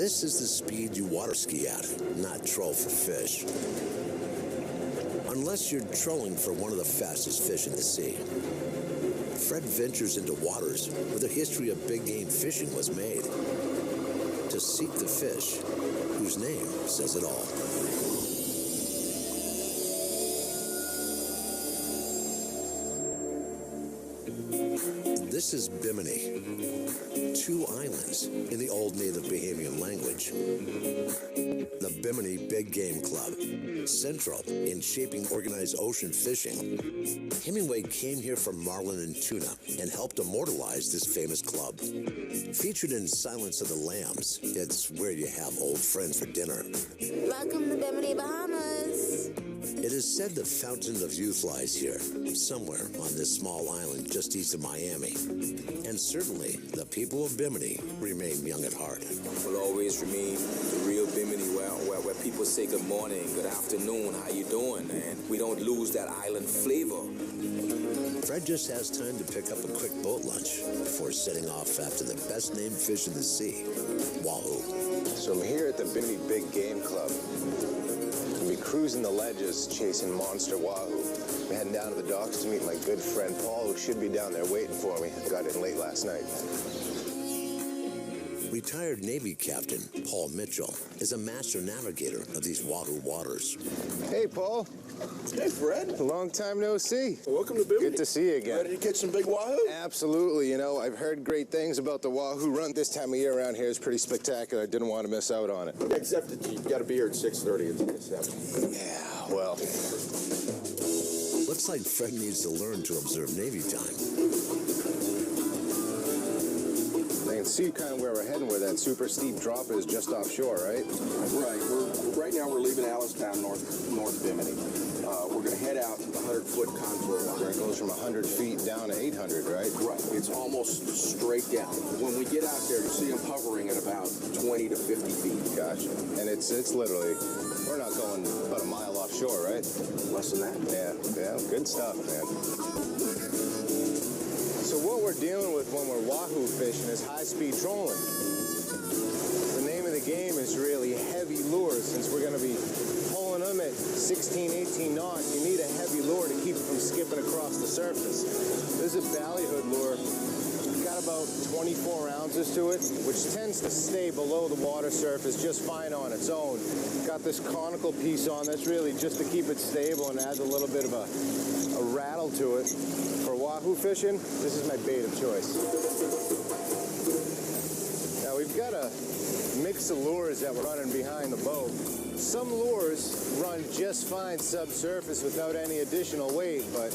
This is the speed you water ski at, not troll for fish. Unless you're trolling for one of the fastest fish in the sea. Fred ventures into waters where the history of big game fishing was made. To seek the fish, whose name says it all. This is Bimini, 2 islands in the old native Bahamian language. The Bimini Big Game Club, central in shaping organized ocean fishing. Hemingway came here for marlin and tuna and helped immortalize this famous club. Featured in Silence of the Lambs, it's where you have old friends for dinner. Welcome to Bimini, Bahamas. It is said the fountain of youth lies here, somewhere on this small island just east of Miami. And certainly, the people of Bimini remain young at heart. Will always remain the real Bimini, where people say good morning, good afternoon, how you doing? And we don't lose that island flavor. Fred just has time to pick up a quick boat lunch before setting off after the best named fish in the sea, wahoo. So I'm here at the Bimini Big Game Club. We'll be cruising the ledges, chasing monster wahoo. I'm heading down to the docks to meet my good friend Paul, who should be down there waiting for me. Got in late last night. Retired Navy Captain Paul Mitchell is a master navigator of these wahoo waters. Hey, Paul. Hey, Fred. Long time no see. Well, welcome to Bimini. Good to see you again. Ready to catch some big wahoo? Absolutely. You know, I've heard great things about the wahoo run. This time of year around here is pretty spectacular. I didn't want to miss out on it. Except that you got to be here at 6:30 at 7. Yeah, well. Looks like Fred needs to learn to observe Navy time. I can see kind of where we're heading, where that super steep drop is just offshore, right? Right. Right now we're leaving Allenstown, north Bimini. We're going to head out to the 100-foot contour line. It goes from 100 feet down to 800, right? Right. It's almost straight down. When we get out there, you see them hovering at about 20 to 50 feet. Gotcha. And it's literally, we're not going about a mile offshore, right? Less than that. Yeah, good stuff, man. So what we're dealing with when we're wahoo fishing is high-speed trolling. The name of the game is really heavy lures. Since we're going to be pulling them at 16, 18 knots, you need a heavy lure to keep it from skipping across the surface. This is a ballyhood lure. It's got about 24 ounces to it, which tends to stay below the water surface just fine on its own. Got this conical piece on that's really just to keep it stable and adds a little bit of a rattle to it. For wahoo fishing, this is my bait of choice. Now we've got a mix of lures that we're running behind the boat. Some lures run just fine subsurface without any additional weight, but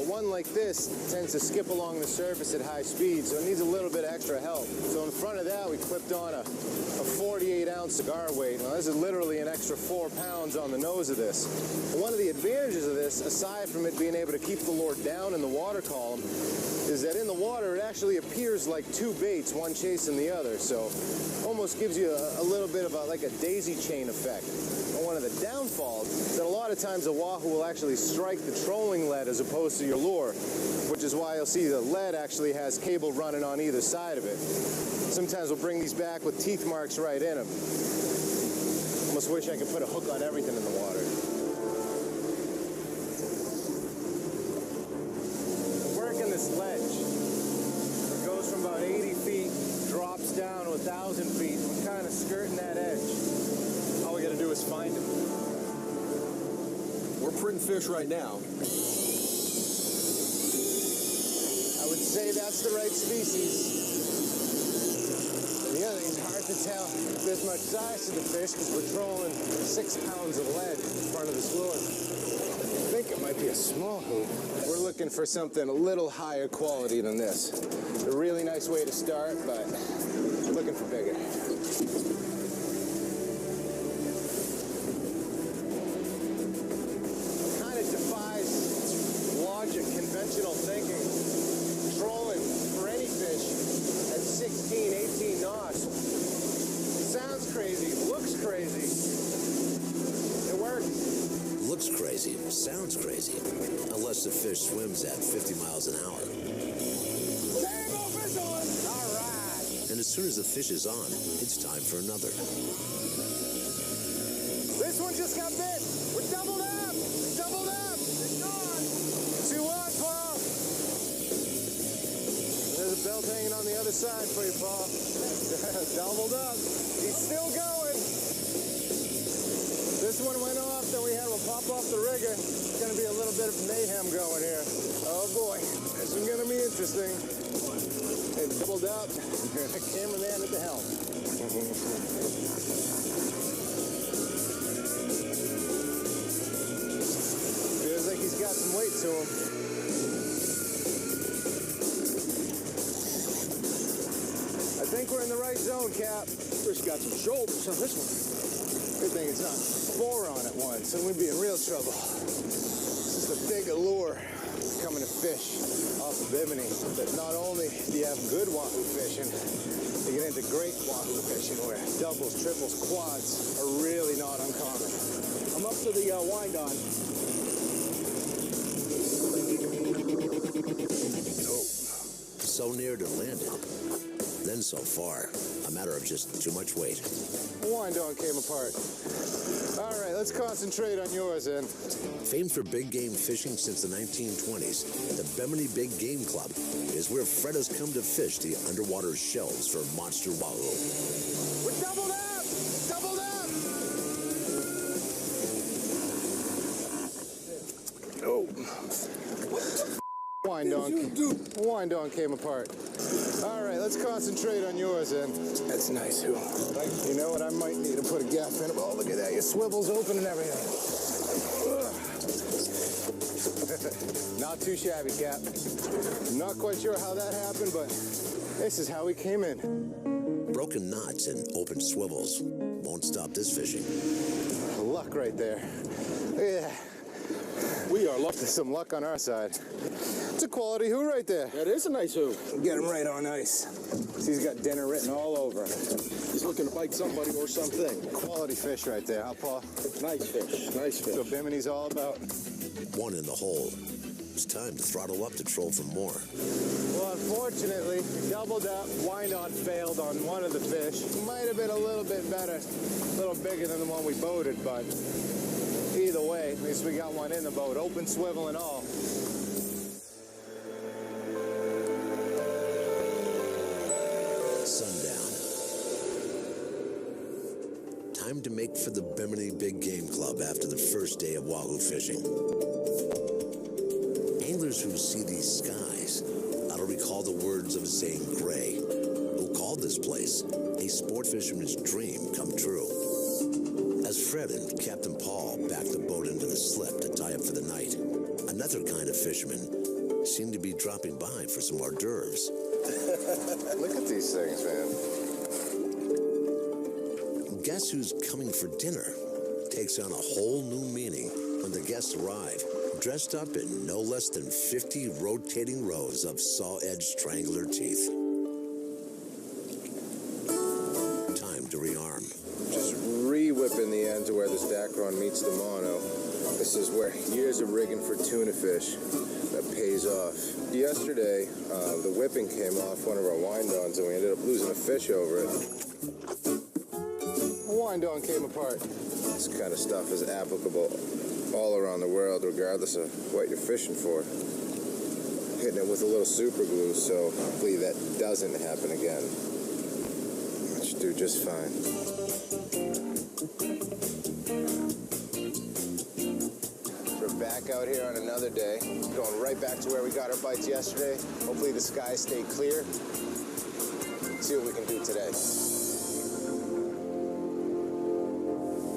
one like this tends to skip along the surface at high speed, so it needs a little bit extra help. So in front of that, we clipped on a 48-ounce cigar weight. Now this is literally an extra 4 pounds on the nose of this. One of the advantages of this, aside from it being able to keep the lure down in the water column, is that in the water it actually appears like 2 baits, one chasing the other. So almost gives you a little bit of like a daisy chain effect. And one of the downfalls is that a lot of times a wahoo will actually strike the trolling lead as opposed to your lure, which is why you'll see the lead actually has cable running on either side of it. Sometimes we'll bring these back with teeth marks right in them. Almost wish I could put a hook on everything in the water. Working this ledge. It goes from about 80 feet, drops down to 1,000 feet. We're kind of skirting that edge. All we got to do is find it. We're printing fish right now. I would say that's the right species. The other thing, it's hard to tell if there's much size to the fish because we're trolling 6 pounds of lead in front of this lure. I think it might be a small hoop. We're looking for something a little higher quality than this. It's a really nice way to start, but we're looking for bigger. Kind of defies logic, conventional thinking. Trolling for any fish at 16, 18 knots. Sounds crazy, looks crazy. It works. Looks crazy, sounds crazy, unless the fish swims at 50 miles an hour. All right. And Then as soon as the fish is on, it's time for another. This one just got bit. We're doubled up. Doubled up. It's on. 2 on, Paul. There's a belt hanging on the other side for you, Paul. Doubled up. He's still going. This one went off, then we had him pop off the rigger. It's going to be a little bit of mayhem going here. Oh boy, this is going to be interesting. It doubled up. Cameraman at the helm. Feels like he's got some weight to him. I think we're in the right zone, Cap. Fish got some shoulders on this one. Good thing it's not 4 on at once, and we'd be in real trouble. This is the big allure coming to fish off of Bimini. But not only do you have good wahoo fishing, you get into great wahoo fishing where doubles, triples, quads are really not uncommon. I'm up to the wind on. So near to landed, then so far. A matter of just too much weight. The wind on came apart. All right, let's concentrate on yours then. Famed for big game fishing since the 1920s, the Bimini Big Game Club is where Fred has come to fish the underwater shelves for monster wahoo. We're doubled up! Doubled up! Oh. Wind on came apart. All right, let's concentrate on yours then. That's nice, Hoo. You know what? I might need to put a gaff in it. Oh, look at that. Your swivel's open and everything. Not too shabby, Cap. Not quite sure how that happened, but this is how we came in. Broken knots and open swivels won't stop this fishing. Luck right there. Yeah. We are lucky. Some luck on our side. It's a quality Hoo right there. That is a nice Hoo. Get him right on ice. He's got dinner written all over him. He's looking to bite somebody or something. Quality fish right there, huh, Paul? Nice fish. Nice fish. So Bimini's all about. One in the hole. It's time to throttle up to troll for more. Well, unfortunately, doubled up, wind on failed on one of the fish. Might have been a little bit better, a little bigger than the one we boated, but either way, at least we got one in the boat, open swivel and all. Sundown. Time to make for the Bimini Big Game Club after the first day of wahoo fishing. Anglers who see these skies ought to recall the words of Zane Grey, who called this place a sport fisherman's dream come true. As Fred and Captain Paul backed the boat into the slip to tie up for the night, another kind of fisherman seemed to be dropping by for some hors d'oeuvres. Look at these things, man. Guess who's coming for dinner takes on a whole new meaning when the guests arrive, dressed up in no less than 50 rotating rows of saw-edged strangler teeth. Time to rearm. Just re-whipping the end to where this dacron meets the mono. This is where years of rigging for tuna fish that pays off. Yesterday, the whipping came off one of our wind-ons and we ended up losing a fish over it. The wind-on came apart. This kind of stuff is applicable all around the world, regardless of what you're fishing for. Hitting it with a little super glue, so hopefully that doesn't happen again. It should do just fine. We're back out here on another day, going right back to where we got our bites yesterday. Hopefully the skies stay clear. See what we can do today.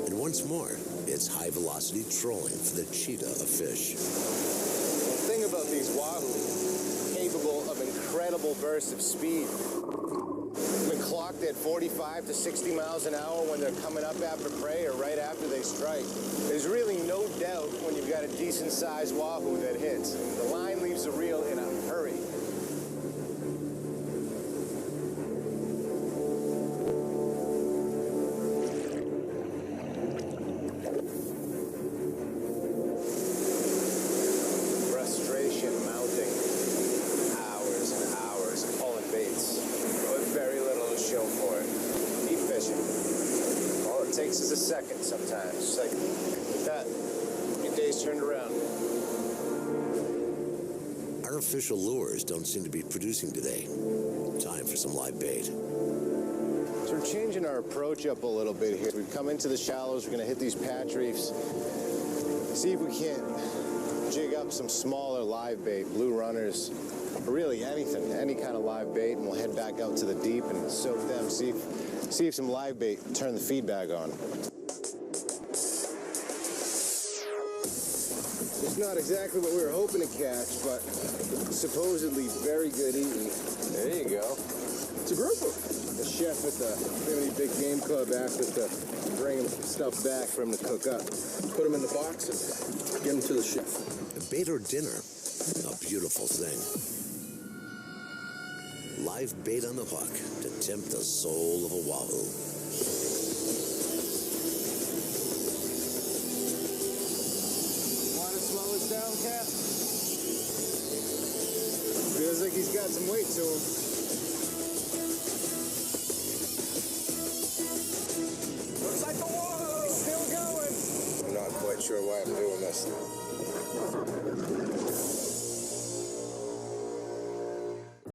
And once more, it's high-velocity trolling for the cheetah of fish. The thing about these wahoo, capable of incredible bursts of speed. Been clocked at 45 to 60 miles an hour when they're coming up after prey or right after they strike. There's really no doubt when you've got a decent-sized wahoo that hits. The line leaves the reel in a hurry. Frustration mounting. Hours and hours pulling baits with very little to artificial lures don't seem to be producing today. Time for some live bait. So we're changing our approach up a little bit here. We've come into the shallows. We're going to hit these patch reefs. See if we can't jig up some smaller live bait, blue runners, or really anything, any kind of live bait, and we'll head back out to the deep and soak them, see if some live bait turn the feedback on. It's not exactly what we were hoping to catch, but supposedly very good eating. There you go. It's a grouper. The chef at the Bimini Big Game Club asked us to bring him some stuff back for him to cook up. Put them in the box and get them to the chef. Bait or dinner, a beautiful thing. Live bait on the hook to tempt the soul of a wahoo. Want to slow us down, Cap? Feels like he's got some weight to him. Looks like the wahoo! Still going. I'm not quite sure why I'm doing this.